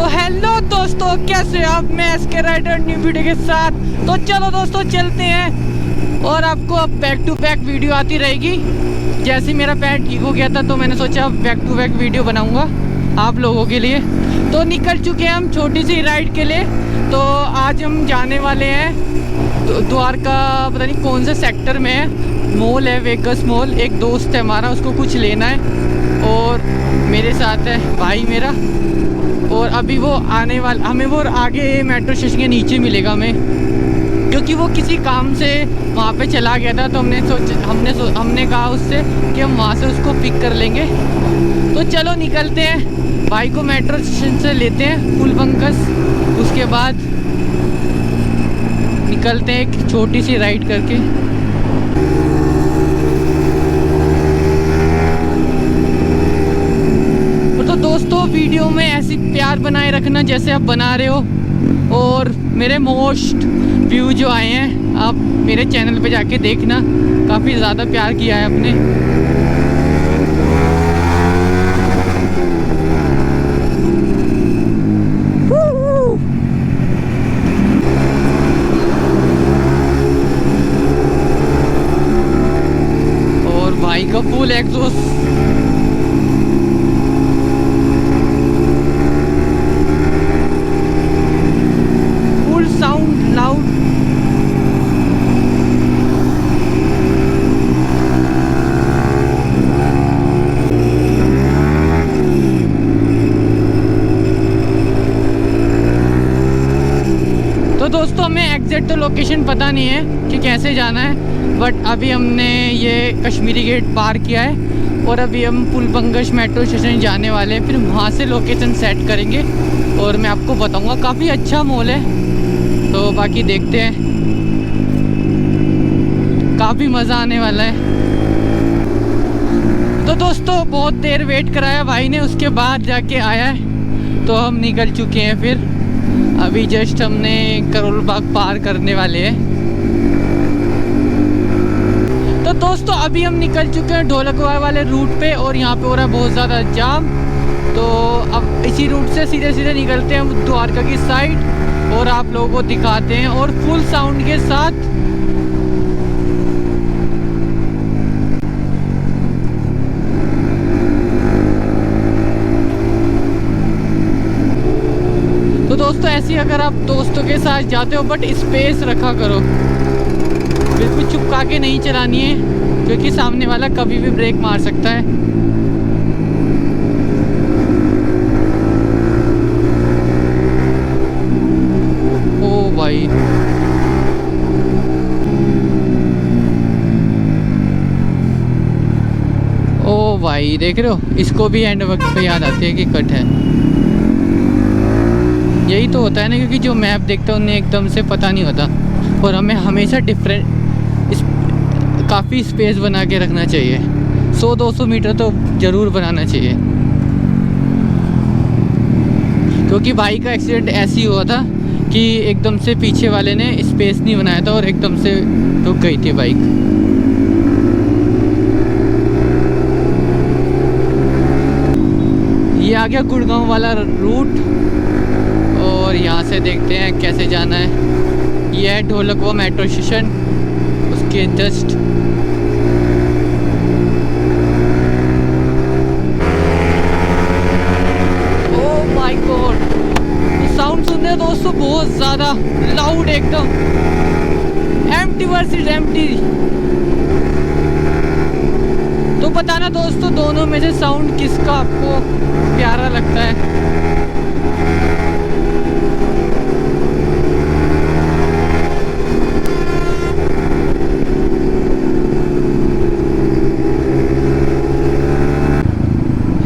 Hello दोस्तों, कैसे आप? मैं एसके राइडर न्यू वीडियो के साथ। तो चलो दोस्तों चलते हैं और आपको अब बैक टू बैक वीडियो आती रहेगी। जैसे मेरा पैर ठीक हो गया था तो मैंने सोचा अब बैक टू बैक वीडियो बनाऊंगा आप लोगों के लिए। तो निकल चुके हैं हम छोटी सी राइड के लिए। तो आज हम जाने वाले हैं द्वारका, पता नहीं कौन से सेक्टर में है, मॉल है वेगस मॉल। एक दोस्त है हमारा, उसको कुछ लेना है और मेरे साथ है भाई मेरा। और अभी वो आने वाला, हमें वो आगे मेट्रो स्टेशन के नीचे मिलेगा हमें, क्योंकि वो किसी काम से वहाँ पे चला गया था। तो हमने कहा उससे कि हम वहाँ से उसको पिक कर लेंगे। तो चलो निकलते हैं, भाई को मेट्रो स्टेशन से लेते हैं फुल बंकस, उसके बाद निकलते हैं एक छोटी सी राइड करके। तो दोस्तों वीडियो में ऐसी प्यार बनाए रखना जैसे आप बना रहे हो। और मेरे मोस्ट व्यू जो आए हैं, आप मेरे चैनल पे जाके देखना, काफ़ी ज़्यादा प्यार किया है आपने। और भाई का फुल एग्जॉस्ट, साउंड लाउड। तो दोस्तों हमें एग्जैक्ट तो लोकेशन पता नहीं है कि कैसे जाना है, बट अभी हमने ये कश्मीरी गेट पार किया है और अभी हम पुलबंगश मेट्रो स्टेशन जाने वाले हैं। फिर वहाँ से लोकेशन सेट करेंगे और मैं आपको बताऊँगा। काफ़ी अच्छा मॉल है, तो बाकी देखते हैं, काफ़ी मज़ा आने वाला है। तो दोस्तों बहुत देर वेट कराया भाई ने, उसके बाद जाके आया है। तो हम निकल चुके हैं, फिर अभी जस्ट हमने करोल बाग पार करने वाले हैं। तो दोस्तों अभी हम निकल चुके हैं ढोलकवाल वाले रूट पे और यहाँ पे हो रहा है बहुत ज़्यादा जाम। तो अब इसी रूट से सीधे सीधे निकलते हैं हम द्वारका की साइड और आप लोगों को दिखाते हैं और फुल साउंड के साथ। तो दोस्तों ऐसे अगर आप दोस्तों के साथ जाते हो, बट स्पेस रखा करो, बिल्कुल चुपका के नहीं चलानी है, क्योंकि सामने वाला कभी भी ब्रेक मार सकता है। भाई ओ भाई देख रहे हो, इसको भी एंड वक्त पे याद आती है कि कट है। यही तो होता है ना, क्योंकि जो मैप देखता है उन्हें एकदम से पता नहीं होता और हमें हमेशा काफ़ी स्पेस बना के रखना चाहिए। 100-200 मीटर तो ज़रूर बनाना चाहिए, क्योंकि भाई का एक्सीडेंट ऐसे ही हुआ था कि एकदम से पीछे वाले ने स्पेस नहीं बनाया था और एकदम से रुक गई थी बाइक। ये आ गया गुड़गांव वाला रूट और यहाँ से देखते हैं कैसे जाना है। ये है ढोलकवा मेट्रो स्टेशन, उसके just oh my god, sound सुन रहे हो दोस्तों, बहुत ज़्यादा लाउड एकदम। Empty versus empty. तो बताना दोस्तों दोनों में से साउंड किसका आपको प्यारा लगता है।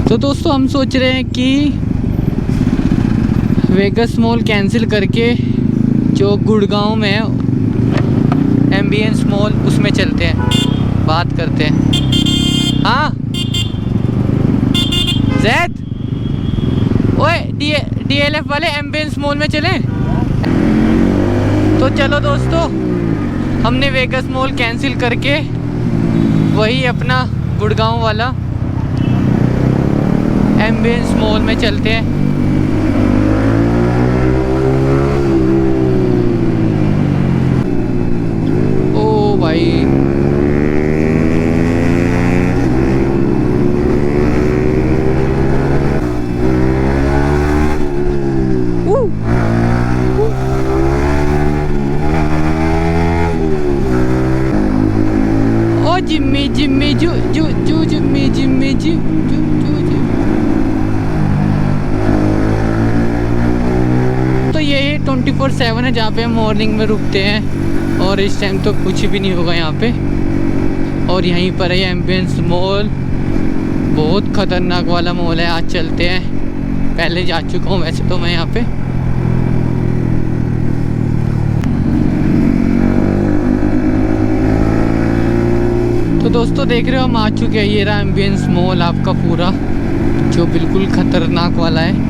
तो दोस्तों हम सोच रहे हैं कि वेगस मॉल कैंसिल करके जो गुड़गांव में है एम्बियंस मॉल, उसमें चलते हैं, बात करते हैं। हाँ जैद, ओए DLF वाले एम्बियंस मॉल में चलें। तो चलो दोस्तों, हमने वेगस मॉल कैंसिल करके वही अपना गुड़गांव वाला एम्बियंस मॉल में चलते हैं। 24/7 है जहाँ पे हम मॉर्निंग में रुकते हैं, और इस टाइम तो कुछ भी नहीं होगा यहाँ पे। और यहीं पर है एम्बियंस मॉल, बहुत ख़तरनाक वाला मॉल है। आज चलते हैं, पहले जा चुका हूँ वैसे तो मैं यहाँ पे। तो दोस्तों देख रहे हो हम आ चुके हैं, ये रहा एम्बियंस मॉल आपका पूरा, जो बिल्कुल ख़तरनाक वाला है।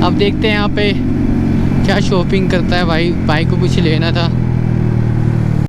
अब देखते हैं यहाँ पे क्या शॉपिंग करता है भाई को कुछ लेना था।